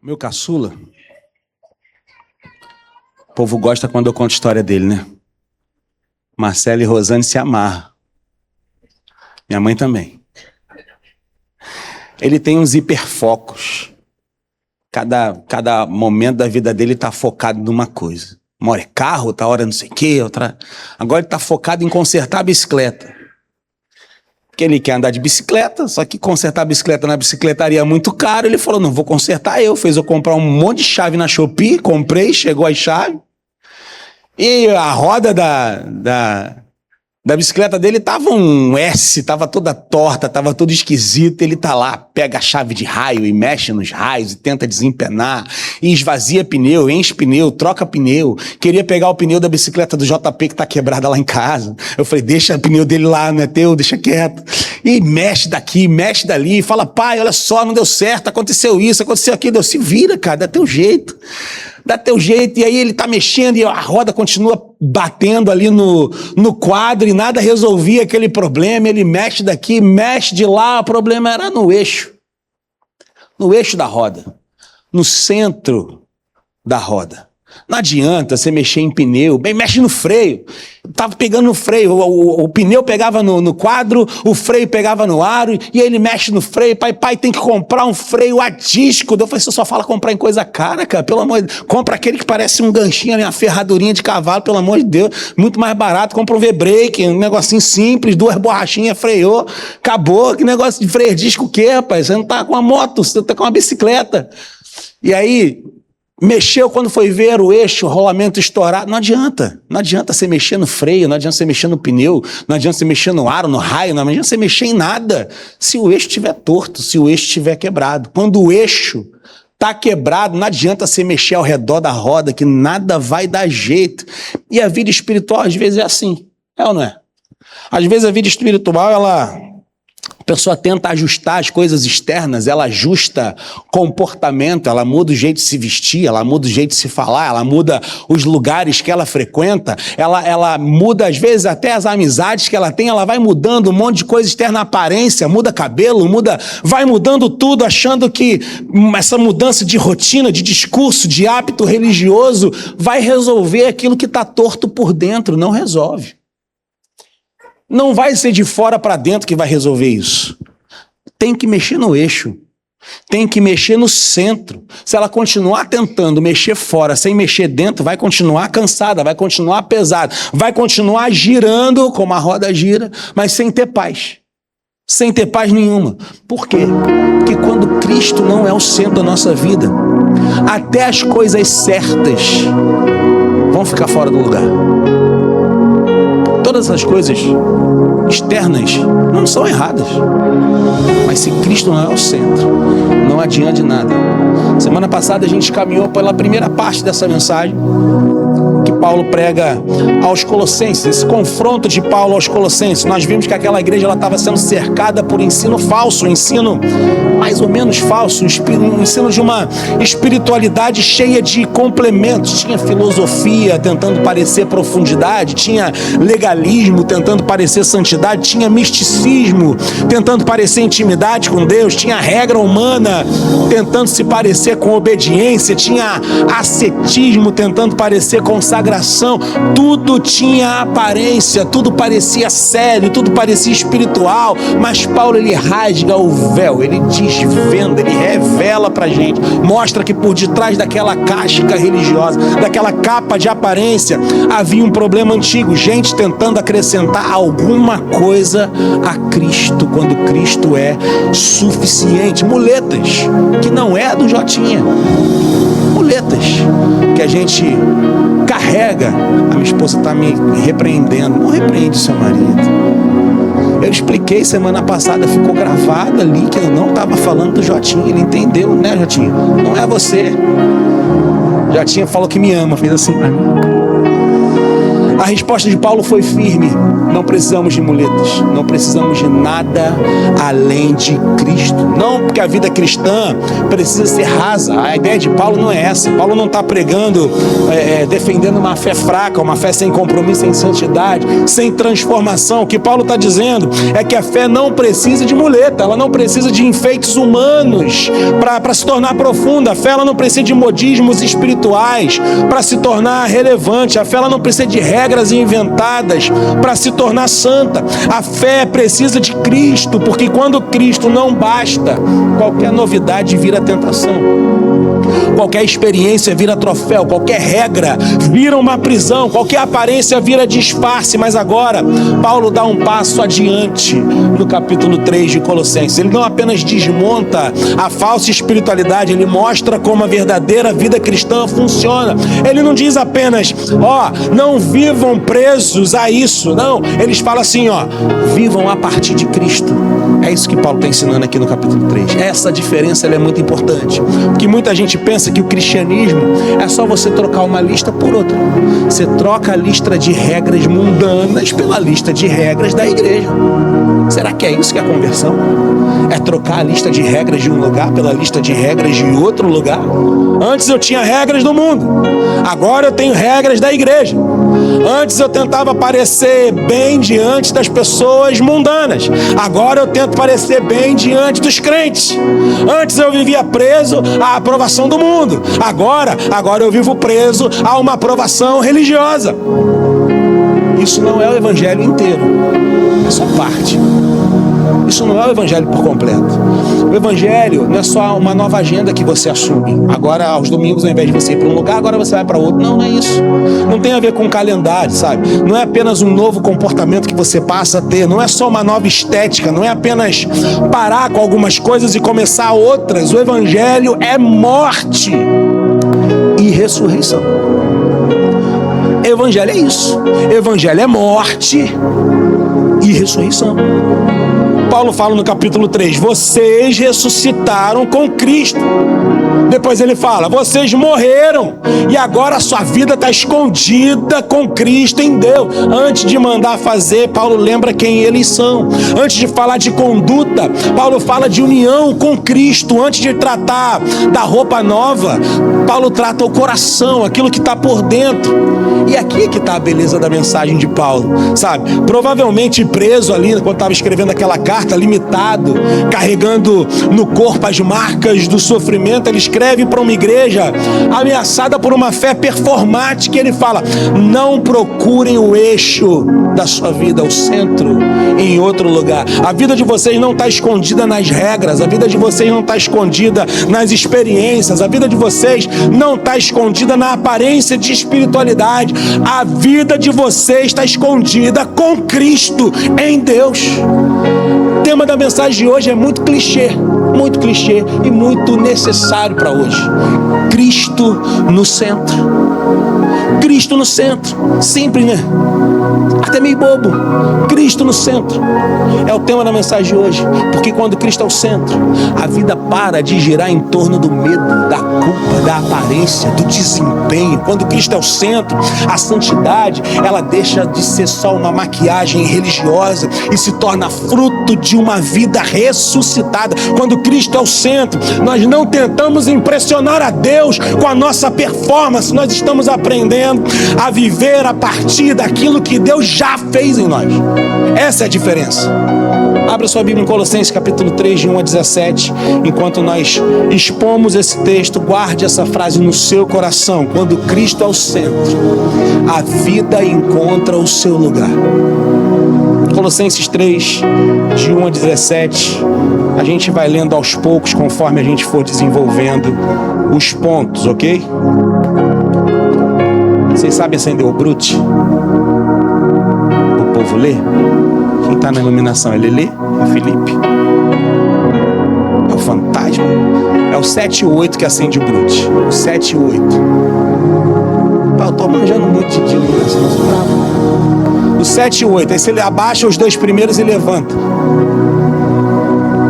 Meu caçula, o povo gosta quando eu conto a história dele, né? Marcelo e Rosane se amarram. Minha mãe também. Ele tem uns hiperfocos. Cada momento da vida dele está focado numa coisa. Uma hora é carro, outra hora não sei o quê, outra... Agora ele está focado em consertar a bicicleta. Porque ele quer andar de bicicleta, só que consertar a bicicleta na bicicletaria é muito caro. Ele falou, não, vou consertar eu. Fez eu comprar um monte de chave na Shopee, comprei, chegou as chaves. E a roda da bicicleta dele tava um S, tava toda torta, tava tudo esquisito. Ele tá lá, pega a chave de raio e mexe nos raios e tenta desempenar, e esvazia pneu, enche pneu, troca pneu. Queria pegar o pneu da bicicleta do JP que tá quebrada lá em casa. Eu falei, deixa o pneu dele lá, não é teu, deixa quieto. E mexe daqui, mexe dali, fala, pai, olha só, não deu certo, aconteceu isso, aconteceu aquilo. Se vira, cara, dá teu jeito. Dá teu jeito, e aí ele tá mexendo e a roda continua batendo ali no quadro e nada resolvia aquele problema. Ele mexe daqui, mexe de lá, o problema era no eixo da roda, no centro da roda. Não adianta você mexer em pneu, bem, mexe no freio. Tava pegando no freio, o pneu pegava no quadro, o freio pegava no aro, e ele mexe no freio. Pai, tem que comprar um freio a disco. Eu falei, você só fala comprar em coisa cara, cara, pelo amor de Deus. Compra aquele que parece um ganchinho, uma ferradurinha de cavalo, pelo amor de Deus, muito mais barato. Compra um V-brake, um negocinho simples, 2 borrachinhas, freou, acabou. Que negócio de freio a disco o quê, rapaz? Você não tá com uma moto, você tá com uma bicicleta. E aí... mexeu quando foi ver o eixo, o rolamento estourado. Não adianta você mexer no freio, não adianta você mexer no pneu, não adianta você mexer no aro, no raio, não adianta você mexer em nada se o eixo estiver torto, se o eixo estiver quebrado. Quando o eixo está quebrado, não adianta você mexer ao redor da roda, que nada vai dar jeito. E a vida espiritual às vezes é assim, é ou não é? Às vezes a vida espiritual, a pessoa tenta ajustar as coisas externas, ela ajusta comportamento, ela muda o jeito de se vestir, ela muda o jeito de se falar, ela muda os lugares que ela frequenta, ela muda às vezes até as amizades que ela tem, ela vai mudando um monte de coisa externa, aparência, muda cabelo, vai mudando tudo, achando que essa mudança de rotina, de discurso, de hábito religioso vai resolver aquilo que está torto por dentro. Não resolve. Não vai ser de fora para dentro que vai resolver isso. Tem que mexer no eixo. Tem que mexer no centro. Se ela continuar tentando mexer fora sem mexer dentro, vai continuar cansada, vai continuar pesada, vai continuar girando como a roda gira, mas sem ter paz. Sem ter paz nenhuma. Por quê? Porque quando Cristo não é o centro da nossa vida, até as coisas certas vão ficar fora do lugar. Todas as coisas externas não são erradas, mas se Cristo não é o centro, não adianta de nada. Semana passada a gente caminhou pela primeira parte dessa mensagem que Paulo prega aos Colossenses, esse confronto de Paulo aos Colossenses. Nós vimos que aquela igreja estava sendo cercada por ensino falso, um ensino mais ou menos falso, um ensino de uma espiritualidade cheia de complementos. Tinha filosofia tentando parecer profundidade, tinha legalismo tentando parecer santidade, tinha misticismo tentando parecer intimidade com Deus, tinha regra humana tentando se parecer com obediência, tinha ascetismo tentando parecer consagração. Tudo tinha aparência, tudo parecia sério, tudo parecia espiritual, mas Paulo, ele rasga o véu, ele desvenda, ele revela pra gente, mostra que por detrás daquela casca religiosa, daquela capa de aparência, havia um problema antigo, gente tentando acrescentar alguma coisa a Cristo, quando Cristo é suficiente. Muletas, que não é do Jotinha, muletas que a gente carrega. A minha esposa está me repreendendo. Não repreende seu marido. Eu expliquei semana passada, ficou gravado ali que eu não estava falando do Jotinha. Ele entendeu, né, Jotinha? Não é você. Jotinha falou que me ama, fez assim pra mim. A resposta de Paulo foi firme: não precisamos de muletas, não precisamos de nada além de Cristo. Não porque a vida cristã precisa ser rasa. A ideia de Paulo não é essa. Paulo não está pregando, defendendo uma fé fraca, uma fé sem compromisso, sem santidade, sem transformação. O que Paulo está dizendo é que a fé não precisa de muleta, ela não precisa de enfeites humanos para se tornar profunda. A fé ela não precisa de modismos espirituais para se tornar relevante. A fé ela não precisa de regras inventadas para se tornar santa. A fé precisa de Cristo, porque quando Cristo não basta, qualquer novidade vira tentação, qualquer experiência vira troféu, qualquer regra vira uma prisão, qualquer aparência vira disfarce. Mas agora Paulo dá um passo adiante no capítulo 3 de Colossenses. Ele não apenas desmonta a falsa espiritualidade, ele mostra como a verdadeira vida cristã funciona. Ele não diz apenas, não vivam presos a isso. Não, eles falam assim, vivam a partir de Cristo. É isso que Paulo está ensinando aqui no capítulo 3. Essa diferença ela é muito importante, porque muita gente pensa que o cristianismo é só você trocar uma lista por outra. Você troca a lista de regras mundanas pela lista de regras da igreja. Será que é isso que é a conversão? É trocar a lista de regras de um lugar pela lista de regras de outro lugar? Antes eu tinha regras do mundo, agora eu tenho regras da igreja. Antes eu tentava parecer bem diante das pessoas mundanas, agora eu tento parecer bem diante dos crentes. Antes eu vivia preso à aprovação do mundo, agora eu vivo preso a uma aprovação religiosa. Isso não é o evangelho inteiro, é só parte. Isso não é o evangelho por completo. O evangelho não é só uma nova agenda que você assume. Agora, aos domingos, ao invés de você ir para um lugar, agora você vai para outro. Não é isso. Não tem a ver com calendário, sabe? Não é apenas um novo comportamento que você passa a ter. Não é só uma nova estética. Não é apenas parar com algumas coisas e começar outras. O evangelho é morte e ressurreição. Evangelho é isso. Evangelho é morte e ressurreição. Paulo fala no capítulo 3, vocês ressuscitaram com Cristo. Depois ele fala, vocês morreram e agora a sua vida está escondida com Cristo em Deus. Antes de mandar fazer, Paulo lembra quem eles são. Antes de falar de conduta, Paulo fala de união com Cristo. Antes de tratar da roupa nova, Paulo trata o coração, aquilo que está por dentro. E aqui é que está a beleza da mensagem de Paulo, sabe? Provavelmente preso ali, quando estava escrevendo aquela carta, limitado, carregando no corpo as marcas do sofrimento, ele escreve para uma igreja ameaçada por uma fé performática. Ele fala, não procurem o eixo da sua vida, o centro, em outro lugar. A vida de vocês não está escondida nas regras, a vida de vocês não está escondida nas experiências, a vida de vocês não está escondida na aparência de espiritualidade. A vida de vocês está escondida com Cristo em Deus. O tema da mensagem de hoje é muito clichê e muito necessário para hoje. Cristo no centro. Cristo no centro. Simples, né? Até meio bobo. Cristo no centro é o tema da mensagem de hoje, porque quando Cristo é o centro, a vida para de girar em torno do medo, da culpa, da aparência, do desempenho. Quando Cristo é o centro, a santidade, ela deixa de ser só uma maquiagem religiosa e se torna fruto de uma vida ressuscitada. Quando Cristo é o centro, nós não tentamos impressionar a Deus com a nossa performance, nós estamos aprendendo a viver a partir daquilo que Deus já fez em nós. Essa é a diferença. Abra sua Bíblia em Colossenses capítulo 3, de 1 a 17. Enquanto nós expomos esse texto, guarde essa frase no seu coração. Quando Cristo é o centro, a vida encontra o seu lugar. Colossenses 3, de 1 a 17. A gente vai lendo aos poucos, conforme a gente for desenvolvendo os pontos, ok? Vocês sabem acender o Brute? O povo lê? Quem está na iluminação, ele lê? É Felipe? É o fantasma? É o 7 e o 8 que acende o Brute. O 7 e o 8. Eu estou manjando muito de iluminação, não sou bravo. O 7 e o 8. Aí você abaixa os dois primeiros e levanta.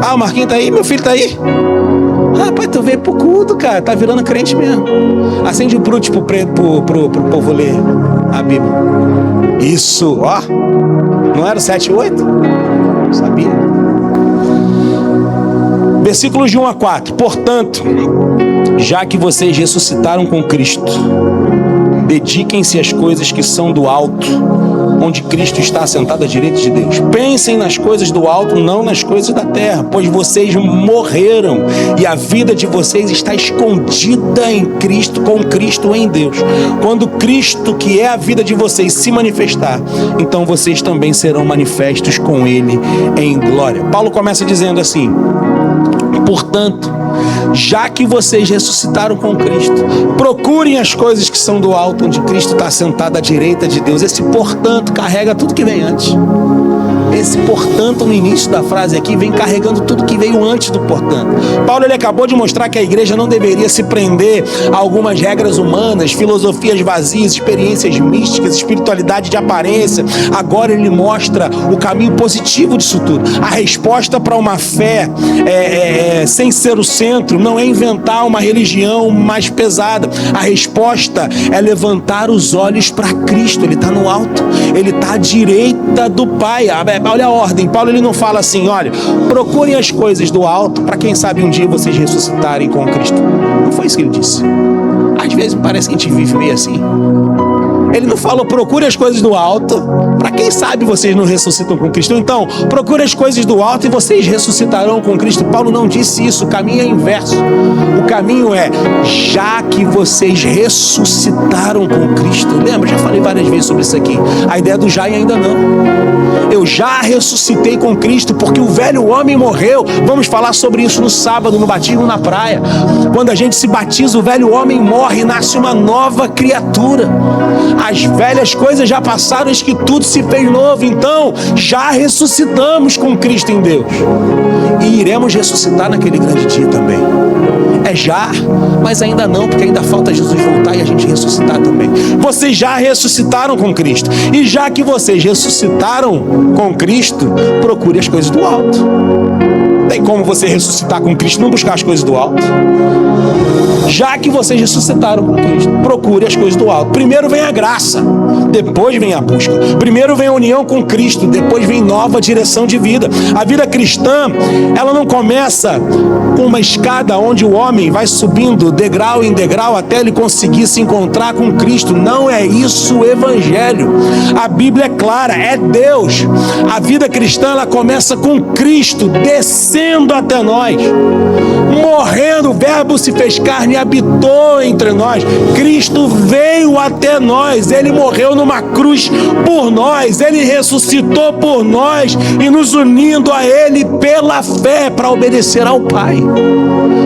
Ah, o Marquinhos tá aí? Meu filho tá aí? Rapaz, tu veio pro culto, cara. Tá virando crente mesmo. Acende o prútil pro povo ler a Bíblia. Isso, ó. Não era o 7 e 8? Sabia. Versículos de 1 a 4. Portanto, já que vocês ressuscitaram com Cristo, dediquem-se às coisas que são do alto, onde Cristo está assentado à direita de Deus. Pensem nas coisas do alto, não nas coisas da terra, pois vocês morreram e a vida de vocês está escondida em Cristo, com Cristo em Deus. Quando Cristo, que é a vida de vocês, se manifestar, então vocês também serão manifestos com Ele em glória. Paulo começa dizendo assim: portanto, já que vocês ressuscitaram com Cristo, procurem as coisas que são do alto, onde Cristo está sentado à direita de Deus. Esse portanto carrega tudo que vem antes. Esse portanto no início da frase aqui vem carregando tudo que veio antes do portanto. Paulo ele acabou de mostrar que a igreja não deveria se prender a algumas regras humanas, filosofias vazias, experiências místicas, espiritualidade de aparência. Agora ele mostra o caminho positivo disso tudo. A resposta para uma fé sem ser o centro não é inventar uma religião mais pesada. A resposta é levantar os olhos para Cristo. Ele está no alto, ele está à direita do Pai. Olha a ordem. Paulo ele não fala assim: olha, procurem as coisas do alto para quem sabe um dia vocês ressuscitarem com Cristo. Não foi isso que ele disse. Às vezes parece que a gente vive meio assim. Ele não falou procure as coisas do alto para quem sabe vocês não ressuscitam com Cristo. Então, procure as coisas do alto e vocês ressuscitarão com Cristo. Paulo não disse isso, o caminho é inverso. O caminho é, já que vocês ressuscitaram com Cristo. Lembra? Já falei várias vezes sobre isso aqui. A ideia do já e ainda não. Eu já ressuscitei com Cristo porque o velho homem morreu. Vamos falar sobre isso no sábado, no batismo na praia. Quando a gente se batiza, o velho homem morre e nasce uma nova criatura. As velhas coisas já passaram, eis que tudo se fez novo. Então, já ressuscitamos com Cristo em Deus. E iremos ressuscitar naquele grande dia também. É já, mas ainda não, porque ainda falta Jesus voltar e a gente ressuscitar também. Vocês já ressuscitaram com Cristo. E já que vocês ressuscitaram com Cristo, procure as coisas do alto. Tem como você ressuscitar com Cristo e não buscar as coisas do alto? Já que vocês ressuscitaram com Cristo, procure as coisas do alto. Primeiro vem a graça, depois vem a busca. Primeiro vem a união com Cristo, depois vem nova direção de vida. A vida cristã, ela não começa com uma escada onde o homem vai subindo degrau em degrau até ele conseguir se encontrar com Cristo. Não é isso o evangelho. A Bíblia é clara, é Deus. A vida cristã, ela começa com Cristo descendo até nós, morrendo. O verbo se fez carne e habitou entre nós. Cristo veio até nós, ele morreu numa cruz por nós, ele ressuscitou por nós e nos unindo a ele pela fé para obedecer ao Pai,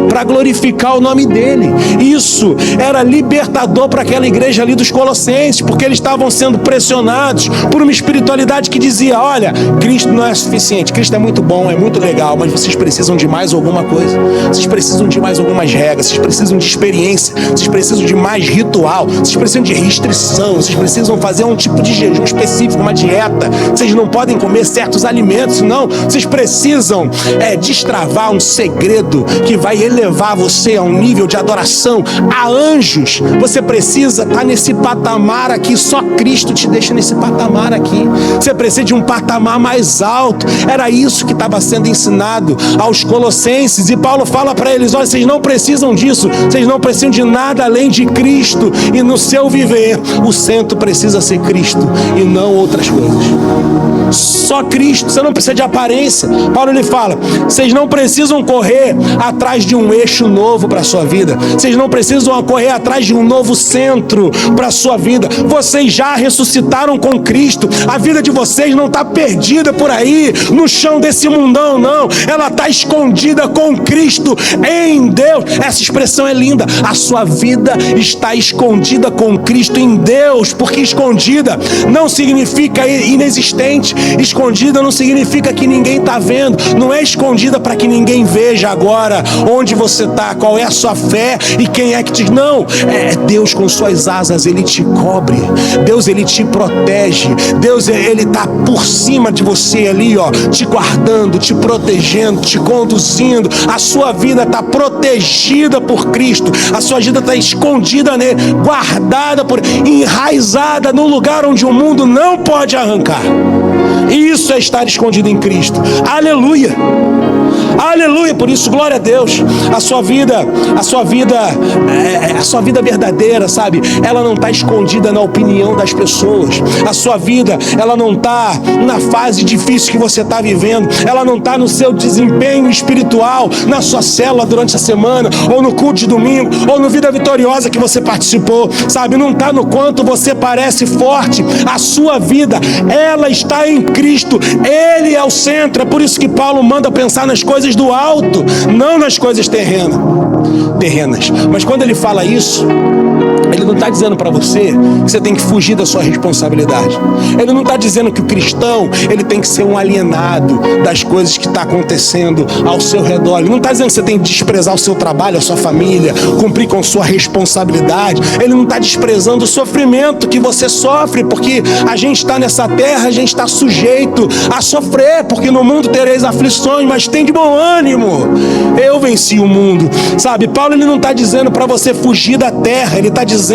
para glorificar o nome dele. Isso era libertador para aquela igreja ali dos Colossenses, porque eles estavam sendo pressionados por uma espiritualidade que dizia: olha, Cristo não é suficiente, Cristo é muito bom, é muito legal, mas vocês precisam de mais alguma coisa, vocês precisam de mais algumas regras, vocês precisam de experiência, vocês precisam de mais ritual, vocês precisam de restrição, vocês precisam fazer um tipo de jejum específico, uma dieta, vocês não podem comer certos alimentos, não, vocês precisam destravar um segredo que vai elevar você a um nível de adoração a anjos. Você precisa estar nesse patamar aqui, só Cristo te deixa nesse patamar aqui. Você precisa de um patamar mais alto. Era isso que estava sendo ensinado aos Colossenses, e Paulo fala para eles: olha, vocês não precisam disso, vocês não precisam de nada além de Cristo, e no seu viver o centro precisa ser Cristo e não outras coisas. Só Cristo. Você não precisa de aparência. Paulo ele fala: vocês não precisam correr atrás de um eixo novo para a sua vida, vocês não precisam correr atrás de um novo centro para a sua vida. Vocês já ressuscitaram com Cristo. A vida de vocês não está perdida por aí no chão desse mundão, não. Ela está escondida com Cristo em Deus. Essa expressão é linda. A sua vida está escondida com Cristo em Deus, porque escondida não significa inexistente, Escondida não significa que ninguém está vendo. Não é escondida para que ninguém veja agora onde você está, qual é a sua fé e quem é que te... Não, é Deus com suas asas, Ele te cobre. Deus, Ele te protege. Deus, Ele está por cima de você ali, ó, te guardando, te protegendo, te conduzindo. A sua vida está protegida por Cristo. A sua vida está escondida nele, guardada por, enraizada no lugar onde o mundo não pode arrancar. Isso é estar escondido em Cristo. Aleluia! Aleluia! Por isso, glória a Deus. A sua vida verdadeira, sabe? Ela não está escondida na opinião das pessoas. A sua vida, ela não está na fase difícil que você está vivendo. Ela não está no seu desempenho espiritual, na sua célula durante a semana, ou no culto de domingo, ou no Vida Vitoriosa que você participou, sabe? Não está no quanto você parece forte. A sua vida, ela está em Cristo. Ele é o centro. É por isso que Paulo manda pensar nas coisas do alto, não nas coisas terrenas. Mas quando ele fala isso, ele não está dizendo para você que você tem que fugir da sua responsabilidade. Ele não está dizendo que o cristão, ele tem que ser um alienado das coisas que está acontecendo ao seu redor. Ele não está dizendo que você tem que desprezar o seu trabalho, a sua família, cumprir com sua responsabilidade. Ele não está desprezando o sofrimento que você sofre, porque a gente está nessa terra, a gente está sujeito a sofrer, porque no mundo tereis aflições, mas tem de bom ânimo. Eu venci o mundo, sabe? Paulo, ele não está dizendo para você fugir da terra, ele está dizendo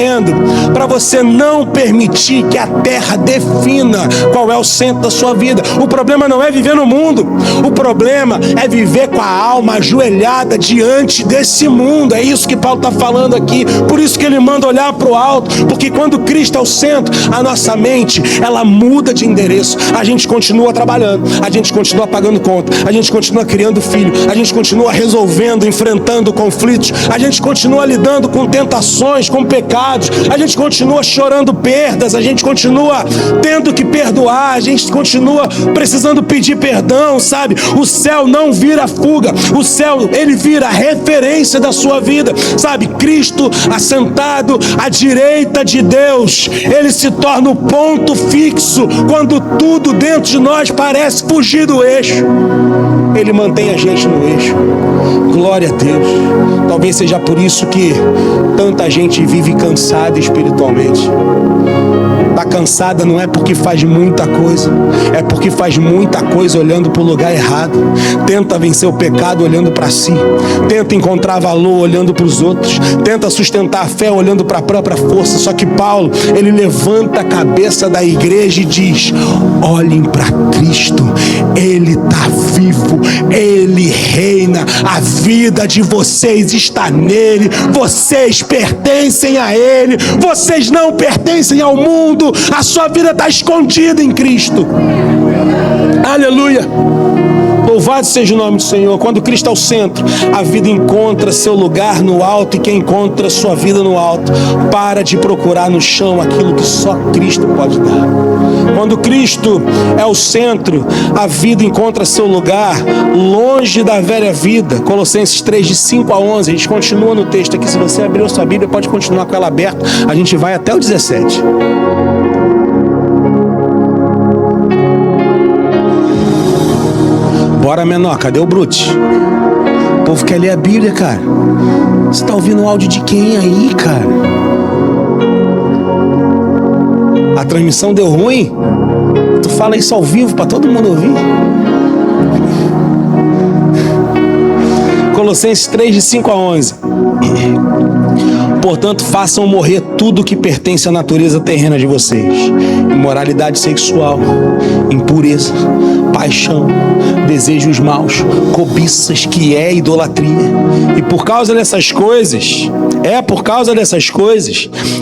para você não permitir que a terra defina qual é o centro da sua vida. O problema não é viver no mundo, o problema é viver com a alma ajoelhada diante desse mundo. É isso que Paulo está falando aqui. Por isso que ele manda olhar para o alto, porque quando Cristo é o centro, a nossa mente, ela muda de endereço. A gente continua trabalhando, a gente continua pagando conta, a gente continua criando filho, a gente continua resolvendo, enfrentando conflitos, a gente continua lidando com tentações, com pecados, a gente continua chorando perdas, a gente continua tendo que perdoar, a gente continua precisando pedir perdão, sabe? O céu não vira fuga, o céu, ele vira referência da sua vida, sabe? Cristo assentado à direita de Deus, ele se torna o ponto fixo quando tudo dentro de nós parece fugir do eixo. Ele mantém a gente no eixo. Glória a Deus. Talvez seja por isso que tanta gente vive cansada espiritualmente. Está cansada não é porque faz muita coisa, é porque faz muita coisa olhando para o lugar errado. Tenta vencer o pecado olhando para si, tenta encontrar valor olhando para os outros, tenta sustentar a fé olhando para a própria força. Só que Paulo, ele levanta a cabeça da igreja e diz: olhem para Cristo, Ele está vivo, Ele reina, a vida de vocês está nele, vocês pertencem a Ele, vocês não pertencem ao mundo, a sua vida está escondida em Cristo. Aleluia! Louvado seja o nome do Senhor. Quando Cristo é o centro, a vida encontra seu lugar no alto, e quem encontra sua vida no alto, para de procurar no chão aquilo que só Cristo pode dar. Quando Cristo é o centro, a vida encontra seu lugar longe da velha vida. Colossenses 3, de 5 a 11. A gente continua no texto aqui. Se você abriu a sua Bíblia, pode continuar com ela aberta. A gente vai até o 17. Bora, menor, cadê o Brute? O povo quer ler a Bíblia, cara. Você tá ouvindo o áudio de quem aí, cara? A transmissão deu ruim? Tu fala isso ao vivo pra todo mundo ouvir? Colossenses 3, de 5 a 11. Portanto, façam morrer tudo que pertence à natureza terrena de vocês: imoralidade sexual, impureza, paixão, desejos maus, cobiças, que é idolatria. E por causa dessas coisas,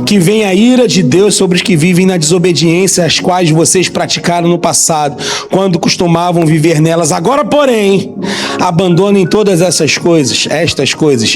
que vem a ira de Deus sobre os que vivem na desobediência, as quais vocês praticaram no passado, quando costumavam viver nelas. Agora, porém, abandonem todas estas coisas: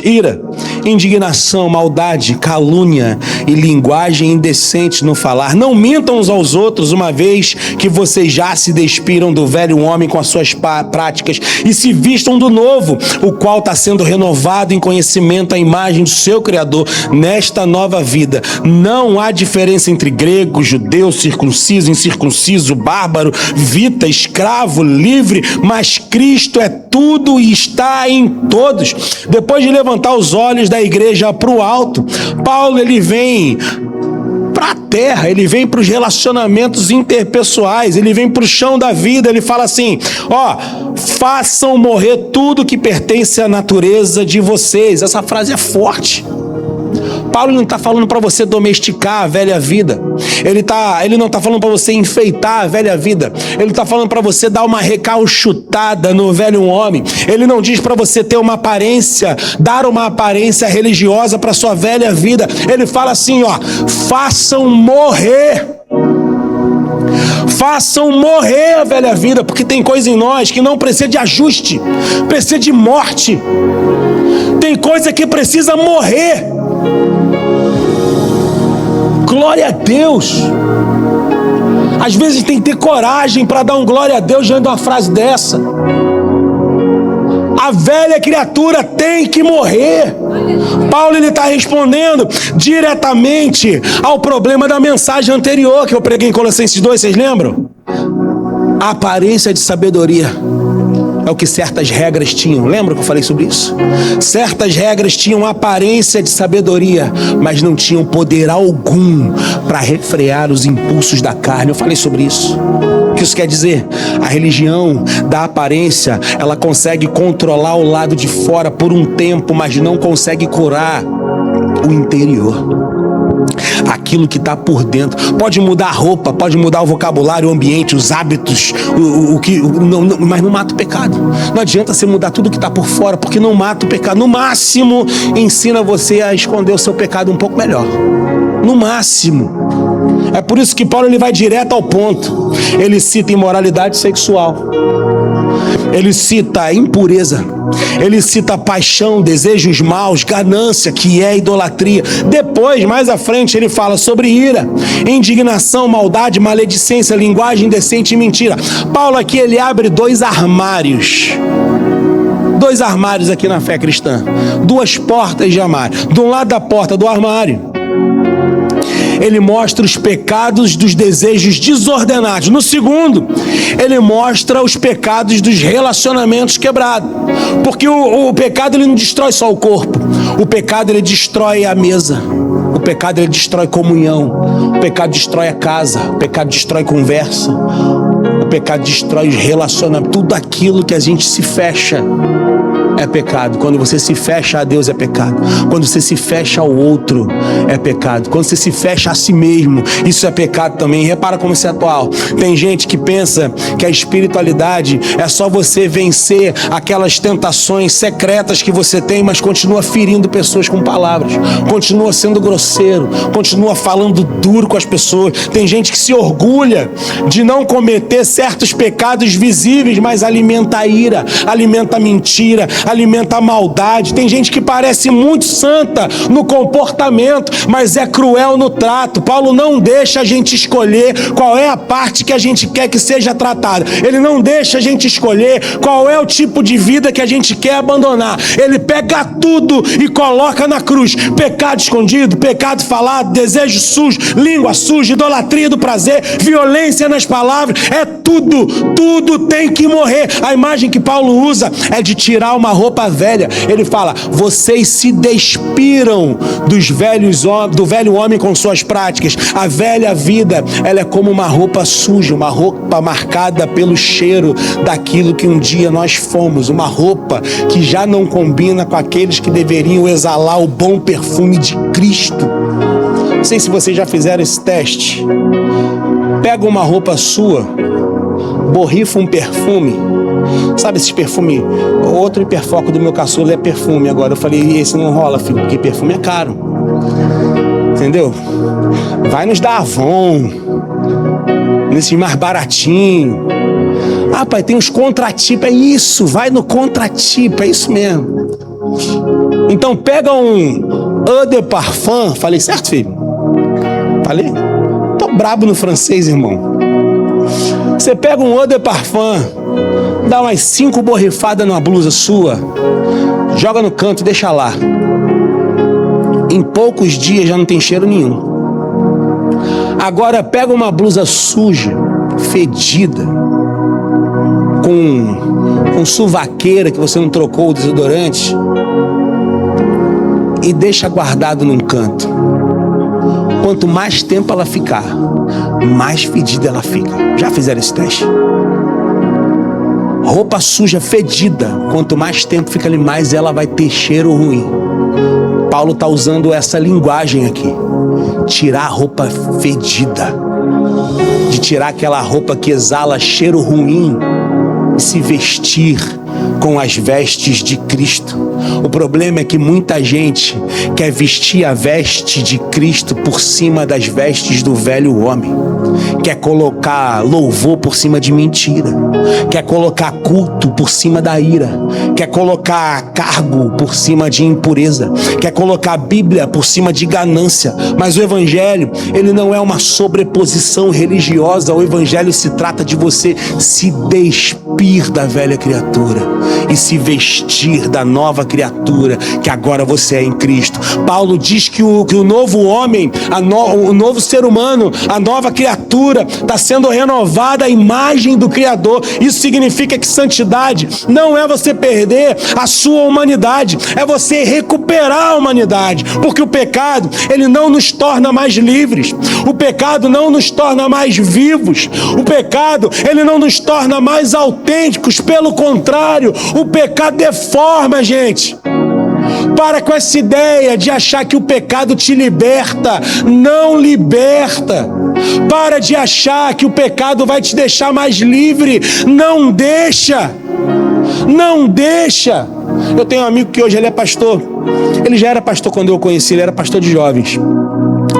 ira, indignação, maldade, maldade, calúnia e linguagem indecente no falar. Não mintam uns aos outros, uma vez que vocês já se despiram do velho homem com as suas práticas e se vistam do novo, o qual está sendo renovado em conhecimento à imagem do seu Criador nesta nova vida. Não há diferença entre grego, judeu, circunciso, incircunciso, bárbaro, vita, escravo, livre, mas Cristo é tudo e está em todos. Depois de levantar os olhos da igreja para o alto, Paulo ele vem para a terra, ele vem para os relacionamentos interpessoais, ele vem para o chão da vida, ele fala assim, façam morrer tudo que pertence à natureza de vocês. Essa frase é forte. Paulo não está falando para você domesticar a velha vida. Ele não está falando para você enfeitar a velha vida. Ele está falando para você dar uma recalchutada no velho homem. Ele não diz para você ter uma aparência, dar uma aparência religiosa para sua velha vida. Ele fala assim, façam morrer. Façam morrer a velha vida, porque tem coisa em nós que não precisa de ajuste, precisa de morte. Tem coisa que precisa morrer. Glória a Deus. Às vezes tem que ter coragem para dar um glória a Deus diante de uma frase dessa. A velha criatura tem que morrer. Paulo está respondendo diretamente ao problema da mensagem anterior que eu preguei em Colossenses 2, vocês lembram? A aparência de sabedoria é o que certas regras tinham. Lembra que eu falei sobre isso? Certas regras tinham aparência de sabedoria, mas não tinham poder algum para refrear os impulsos da carne. Eu falei sobre isso. O que isso quer dizer? A religião da aparência, ela consegue controlar o lado de fora por um tempo, mas não consegue curar o interior. Aquilo que está por dentro. Pode mudar a roupa, pode mudar o vocabulário, o ambiente, os hábitos, mas não mata o pecado. Não adianta você mudar tudo que está por fora, porque não mata o pecado. No máximo, ensina você a esconder o seu pecado um pouco melhor. No máximo. É por isso que Paulo ele vai direto ao ponto. Ele cita imoralidade sexual. Ele cita impureza. Ele cita paixão, desejos maus, ganância, que é idolatria. Depois, mais à frente, ele fala sobre ira, indignação, maldade, maledicência, linguagem indecente e mentira. Paulo aqui, ele abre dois armários aqui na fé cristã. Duas portas de armário. De um lado da porta do armário, ele mostra os pecados dos desejos desordenados. No segundo, ele mostra os pecados dos relacionamentos quebrados. Porque o pecado ele não destrói só o corpo. O pecado ele destrói a mesa. O pecado ele destrói comunhão. O pecado destrói a casa. O pecado destrói conversa. O pecado destrói os relacionamentos. Tudo aquilo que a gente se fecha é pecado. Quando você se fecha a Deus é pecado. Quando você se fecha ao outro é pecado. Quando você se fecha a si mesmo, isso é pecado também. Repara como isso é atual. Tem gente que pensa que a espiritualidade é só você vencer aquelas tentações secretas que você tem, mas continua ferindo pessoas com palavras, continua sendo grosseiro, continua falando duro com as pessoas. Tem gente que se orgulha de não cometer certos pecados visíveis, mas alimenta a ira, alimenta a mentira, alimenta a maldade. Tem gente que parece muito santa no comportamento, mas é cruel no trato. Paulo não deixa a gente escolher qual é a parte que a gente quer que seja tratada. Ele não deixa a gente escolher qual é o tipo de vida que a gente quer abandonar. Ele pega tudo e coloca na cruz. Pecado escondido, pecado falado, desejo sujo, língua suja, idolatria do prazer, violência nas palavras. É tudo tem que morrer. A imagem que Paulo usa é de tirar uma roupa velha. Ele fala, vocês se despiram do velho homem com suas práticas. A velha vida, ela é como uma roupa suja, uma roupa marcada pelo cheiro daquilo que um dia nós fomos, uma roupa que já não combina com aqueles que deveriam exalar o bom perfume de Cristo. Não sei se vocês já fizeram esse teste. Pega uma roupa sua, borrifa um perfume. Sabe esses perfumes? Outro hiperfoco do meu caçula é perfume. Agora eu falei, esse não rola, filho, porque perfume é caro. Entendeu? Vai nos da Avon, nesses mais baratinhos. Ah, pai, tem uns contratipos. É isso, vai no contratipo, é isso mesmo. Então pega eau de parfum. Falei certo, filho? Falei? Tô brabo no francês, irmão. Você pega um eau de parfum, dá umas 5 borrifadas numa blusa sua, joga no canto e deixa lá. Em poucos dias já não tem cheiro nenhum. Agora pega uma blusa suja, fedida, com suvaqueira que você não trocou o desodorante, e deixa guardado num canto. Quanto mais tempo ela ficar, mais fedida ela fica. Já fizeram esse teste? Roupa suja, fedida, quanto mais tempo fica ali, mais ela vai ter cheiro ruim. Paulo está usando essa linguagem aqui. Tirar a roupa fedida, de tirar aquela roupa que exala cheiro ruim e se vestir com as vestes de Cristo. O problema é que muita gente quer vestir a veste de Cristo por cima das vestes do velho homem. Quer colocar louvor por cima de mentira. Quer colocar culto por cima da ira. Quer colocar cargo por cima de impureza. Quer colocar a Bíblia por cima de ganância. Mas o Evangelho, ele não é uma sobreposição religiosa. O Evangelho se trata de você se despir da velha criatura e se vestir da nova criatura que agora você é em Cristo. Paulo diz que o novo homem, o novo ser humano, a nova criatura está sendo renovada à imagem do Criador. Isso significa que santidade não é você perder a sua humanidade, é você recuperar a humanidade, porque o pecado, ele não nos torna mais livres, o pecado não nos torna mais vivos, o pecado, ele não nos torna mais autênticos, pelo contrário, o pecado deforma a gente. Para com essa ideia de achar que o pecado te liberta. Não liberta. Para de achar que o pecado vai te deixar mais livre. Não deixa. Não deixa. Eu tenho um amigo que hoje ele é pastor. Ele já era pastor quando eu o conheci, ele era pastor de jovens.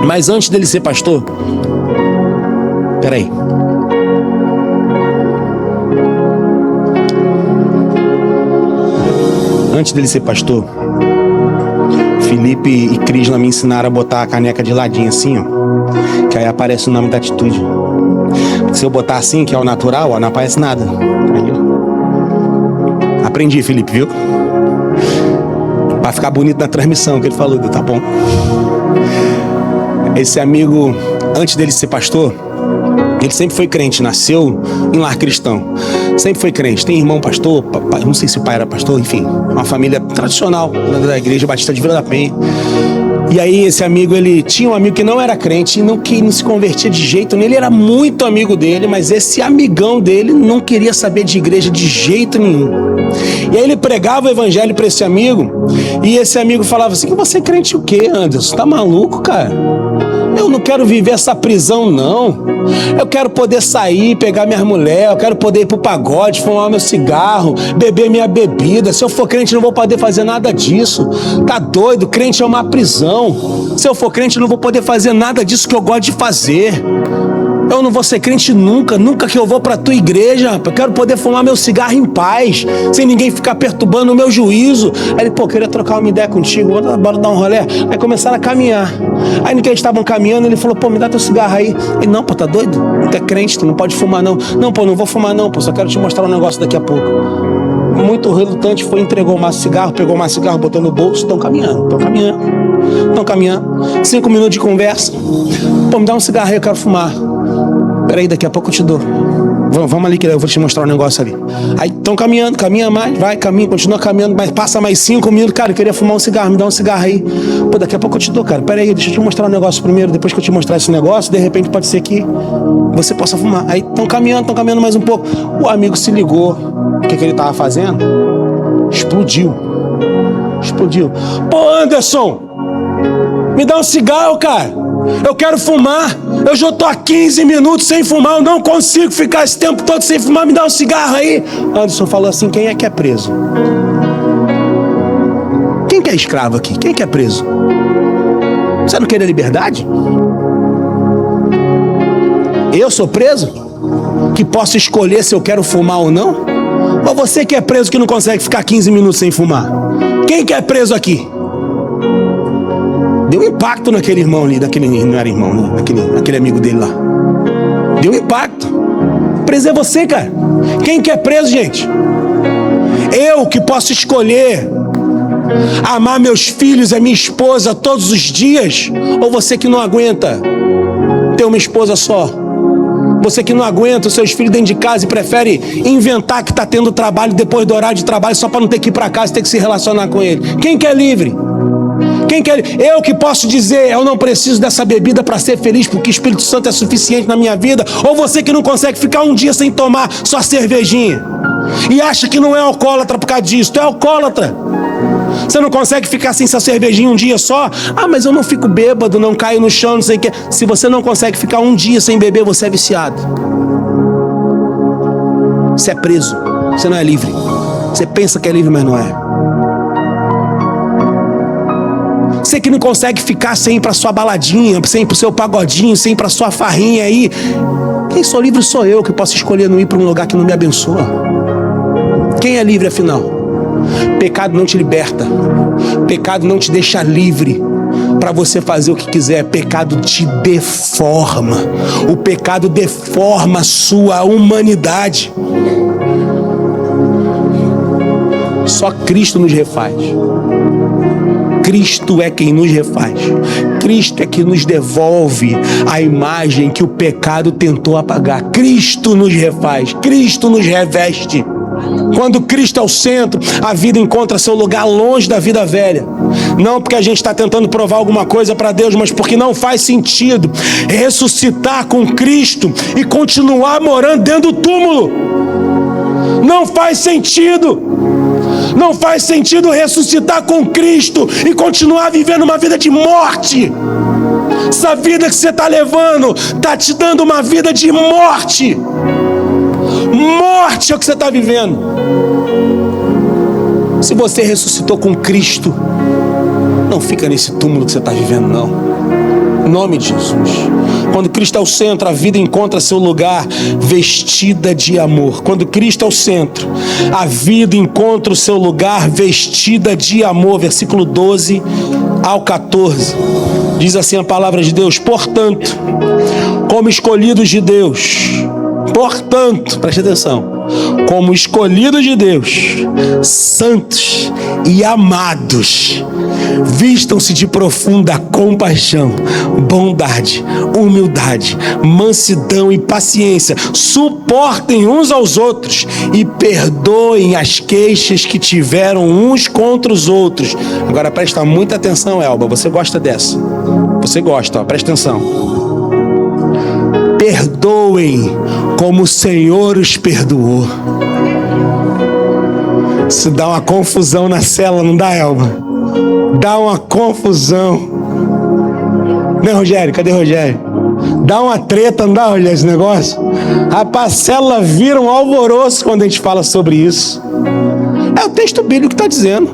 Mas antes dele ser pastor... Peraí. Antes dele ser pastor, Felipe e Crisna me ensinaram a botar a caneca de ladinho assim, ó, que aí aparece o nome da atitude. Se eu botar assim, que é o natural, ó, não aparece nada. Aí, ó. Aprendi, Felipe, viu? Pra ficar bonito na transmissão, que ele falou, tá bom? Esse amigo, antes dele ser pastor, ele sempre foi crente, nasceu em lar cristão. Sempre foi crente, tem irmão pastor, papai, não sei se o pai era pastor, enfim, uma família tradicional da Igreja Batista de Vila da Penha. E aí esse amigo, ele tinha um amigo que não era crente, que não se convertia de jeito nenhum. Ele era muito amigo dele, mas esse amigão dele não queria saber de igreja de jeito nenhum. E aí ele pregava o evangelho para esse amigo, e esse amigo falava assim: que você é crente o quê, Anderson? Tá maluco, cara? Eu não quero viver essa prisão, não. Eu quero poder sair, pegar minha mulher, eu quero poder ir pro pagode, fumar meu cigarro, beber minha bebida. Se eu for crente, não vou poder fazer nada disso. Tá doido? Crente é uma prisão. Se eu for crente, não vou poder fazer nada disso que eu gosto de fazer. Eu não vou ser crente nunca, nunca que eu vou pra tua igreja. Eu quero poder fumar meu cigarro em paz, sem ninguém ficar perturbando o meu juízo. Aí ele, queria trocar uma ideia contigo, bora dar um rolê. Aí começaram a caminhar. Aí no que eles estavam caminhando, ele falou, me dá teu cigarro aí. Ele, não, tá doido? Tu é crente, tu não pode fumar não. Não, não vou fumar não, só quero te mostrar um negócio daqui a pouco. Muito relutante, entregou o maço de cigarro, pegou o maço de cigarro, botou no bolso, estão caminhando. 5 minutos de conversa. Me dá um cigarro aí, eu quero fumar. Peraí, daqui a pouco eu te dou. Vamos ali que eu vou te mostrar um negócio ali. Aí estão caminhando, caminha mais, continua caminhando, mas passa mais 5 minutos. Cara, eu queria fumar um cigarro, me dá um cigarro aí. Daqui a pouco eu te dou, cara. Peraí, deixa eu te mostrar um negócio primeiro. Depois que eu te mostrar esse negócio, de repente pode ser que você possa fumar. Aí estão caminhando mais um pouco. O amigo se ligou. O que ele tava fazendo? Explodiu. Anderson, me dá um cigarro, cara. Eu quero fumar. Eu já tô há 15 minutos sem fumar. Eu não consigo ficar esse tempo todo sem fumar. Me dá um cigarro aí. Anderson falou assim: quem é que é preso? Quem que é escravo aqui? Quem que é preso? Você não quer liberdade? Eu sou preso? Que posso escolher se eu quero fumar ou não? Ou você que é preso que não consegue ficar 15 minutos sem fumar? Quem que é preso aqui? Deu um impacto naquele irmão ali, não era irmão, né? Naquele amigo dele lá. Deu um impacto. Preso é você, cara. Quem quer preso, gente? Eu que posso escolher amar meus filhos e minha esposa todos os dias? Ou você que não aguenta ter uma esposa só? Você que não aguenta os seus filhos dentro de casa e prefere inventar que está tendo trabalho depois do horário de trabalho só para não ter que ir para casa e ter que se relacionar com ele? Quem quer livre? Quem quer? Eu que posso dizer, eu não preciso dessa bebida para ser feliz, porque o Espírito Santo é suficiente na minha vida. Ou você que não consegue ficar um dia sem tomar sua cervejinha e acha que não é alcoólatra por causa disso? Tu é alcoólatra. Você não consegue ficar sem sua cervejinha um dia só? Ah, mas eu não fico bêbado, não caio no chão, não sei o que. Se você não consegue ficar um dia sem beber, você é viciado. Você é preso. Você não é livre. Você pensa que é livre, mas não é. Você que não consegue ficar sem ir pra sua baladinha, sem ir pro seu pagodinho, sem ir pra sua farrinha aí. Quem sou livre sou eu, que posso escolher não ir pra um lugar que não me abençoa. Quem é livre afinal? Pecado não te liberta. Pecado não te deixa livre para você fazer o que quiser. Pecado te deforma. O pecado deforma a sua humanidade. Só Cristo nos refaz. Cristo é quem nos refaz. Cristo é que nos devolve a imagem que o pecado tentou apagar. Cristo nos refaz. Cristo nos reveste. Quando Cristo é o centro, a vida encontra seu lugar longe da vida velha. Não porque a gente está tentando provar alguma coisa para Deus, mas porque não faz sentido ressuscitar com Cristo e continuar morando dentro do túmulo. Não faz sentido. Não faz sentido ressuscitar com Cristo e continuar vivendo uma vida de morte. Essa vida que você está levando está te dando uma vida de morte. Morte é o que você está vivendo. Se você ressuscitou com Cristo, não fica nesse túmulo que você está vivendo, não. Em nome de Jesus. Quando Cristo é o centro, a vida encontra seu lugar vestida de amor. Quando Cristo é o centro, a vida encontra o seu lugar vestida de amor. Versículo 12 ao 14. Diz assim a palavra de Deus: portanto, como escolhidos de Deus, portanto, preste atenção, como escolhidos de Deus, santos e amados, vistam-se de profunda compaixão, bondade, humildade, mansidão e paciência. Suportem uns aos outros e perdoem as queixas que tiveram uns contra os outros. Agora presta muita atenção, Elba, você gosta dessa? Você gosta, ó, presta atenção. Perdoem como o Senhor os perdoou. Isso dá uma confusão na cela, não dá, Elba? Dá uma confusão. Né, Rogério? Cadê Rogério? Dá uma treta, não dá, Rogério, esse negócio? Rapaz, a célula vira um alvoroço quando a gente fala sobre isso. É o texto bíblico que está dizendo.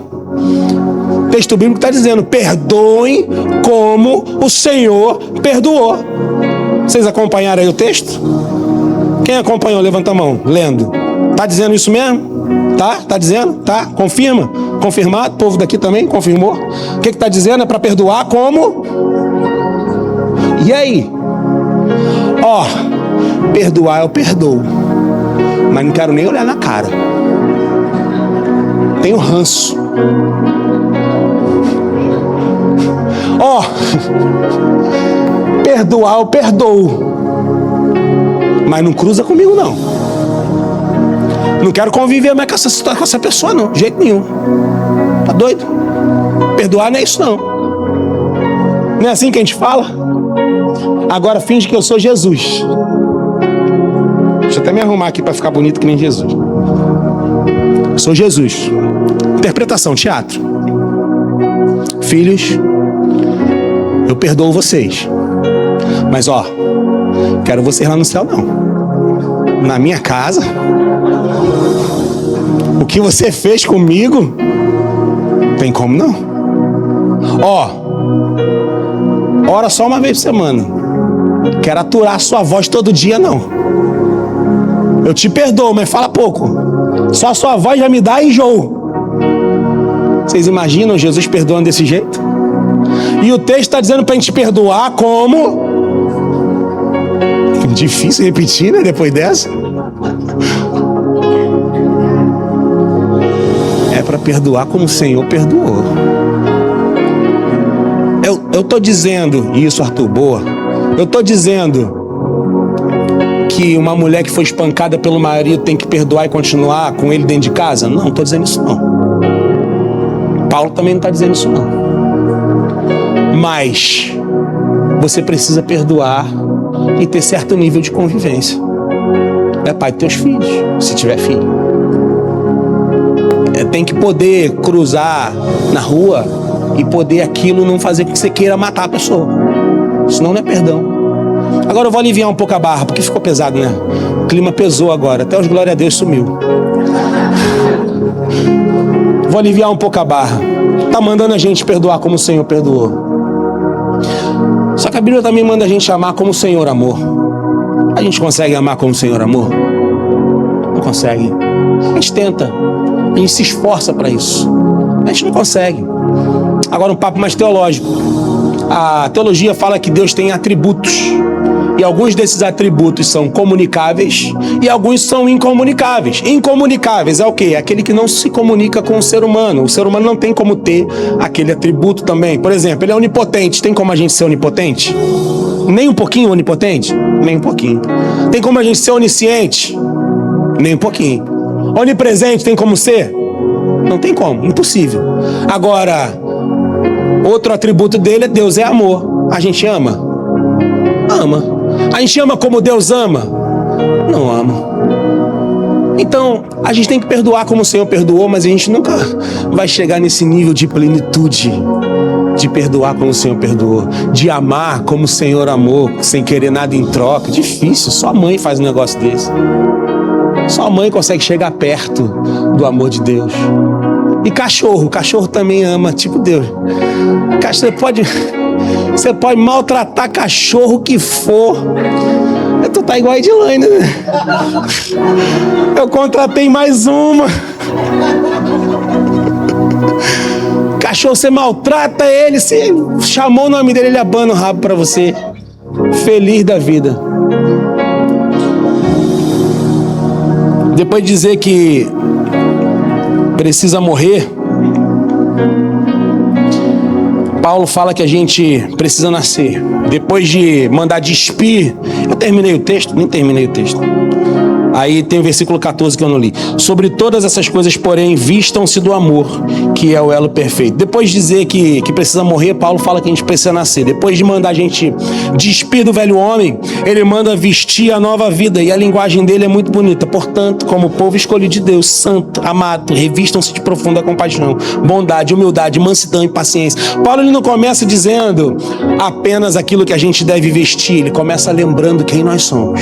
O texto bíblico está dizendo: perdoem como o Senhor perdoou. Vocês acompanharam aí o texto? Quem acompanhou? Levanta a mão, lendo. Tá dizendo isso mesmo? Tá? Tá dizendo? Tá? Confirma? Confirmado? O povo daqui também confirmou? O que tá dizendo? É para perdoar como? E aí? Ó, perdoar eu perdoo, mas não quero nem olhar na cara. Tenho ranço. Ó, perdoar eu perdoo, mas não cruza comigo, não. Não quero conviver mais com essa pessoa, não, de jeito nenhum. Tá doido? Perdoar não é isso, não. Não é assim que a gente fala? Agora finge que eu sou Jesus. Deixa eu até me arrumar aqui para ficar bonito que nem Jesus. Sou Jesus. Interpretação, teatro. Filhos, eu perdoo vocês. Mas ó, quero vocês lá no céu, não. Na minha casa, o que você fez comigo, tem como não. Ó, ora só uma vez por semana. Quero aturar sua voz todo dia, não. Eu te perdoo, mas fala pouco. Só a sua voz já me dá enjoo. Vocês imaginam Jesus perdoando desse jeito? E o texto está dizendo para a gente perdoar como... Difícil repetir, né? Depois dessa. É para perdoar como o Senhor perdoou. Eu estou dizendo isso, Arthur, boa. Eu estou dizendo que uma mulher que foi espancada pelo marido tem que perdoar e continuar com ele dentro de casa? Não estou dizendo isso não. Paulo também não está dizendo isso não. Mas você precisa perdoar e ter certo nível de convivência. É pai dos teus filhos, se tiver filho. Tem que poder cruzar na rua e poder aquilo não fazer com que você queira matar a pessoa. Senão não é perdão. Agora eu vou aliviar um pouco a barra, porque ficou pesado, né? O clima pesou agora, até os glória a Deus sumiu. Vou aliviar um pouco a barra. Tá mandando a gente perdoar como o Senhor perdoou. Só que a Bíblia também manda a gente amar como o Senhor amou. A gente consegue amar como o Senhor amou? Não consegue. A gente tenta. A gente se esforça para isso. A gente não consegue. Agora um papo mais teológico. A teologia fala que Deus tem atributos. E alguns desses atributos são comunicáveis e alguns são incomunicáveis. Incomunicáveis é o quê? É aquele que não se comunica com o ser humano. O ser humano não tem como ter aquele atributo também. Por exemplo, ele é onipotente. Tem como a gente ser onipotente? Nem um pouquinho onipotente? Nem um pouquinho. Tem como a gente ser onisciente? Nem um pouquinho. Onipresente tem como ser? Não tem como, impossível. Agora, outro atributo dele é Deus é amor. A gente ama? Ama. A gente ama como Deus ama? Não ama. Então, a gente tem que perdoar como o Senhor perdoou, mas a gente nunca vai chegar nesse nível de plenitude de perdoar como o Senhor perdoou, de amar como o Senhor amou, sem querer nada em troca. Difícil, só a mãe faz um negócio desse. Só a mãe consegue chegar perto do amor de Deus. E cachorro também ama, tipo Deus. Você pode maltratar cachorro que for. Tu tá igual a Edilane, né? Eu contratei mais uma. Cachorro, você maltrata ele, você chamou o nome dele, ele abana o rabo pra você. Feliz da vida. Depois de dizer que precisa morrer, Paulo fala que a gente precisa nascer. Depois de mandar despir, eu terminei o texto? Nem terminei o texto. Aí tem o versículo 14 que eu não li. Sobre todas essas coisas, porém, vistam-se do amor, que é o elo perfeito. Depois de dizer que precisa morrer, Paulo fala que a gente precisa nascer. Depois de mandar a gente despir do velho homem, ele manda vestir a nova vida. E a linguagem dele é muito bonita. Portanto, como povo escolhido de Deus, santo, amado, revistam-se de profunda compaixão, bondade, humildade, mansidão e paciência. Paulo ele não começa dizendo apenas aquilo que a gente deve vestir. Ele começa lembrando quem nós somos.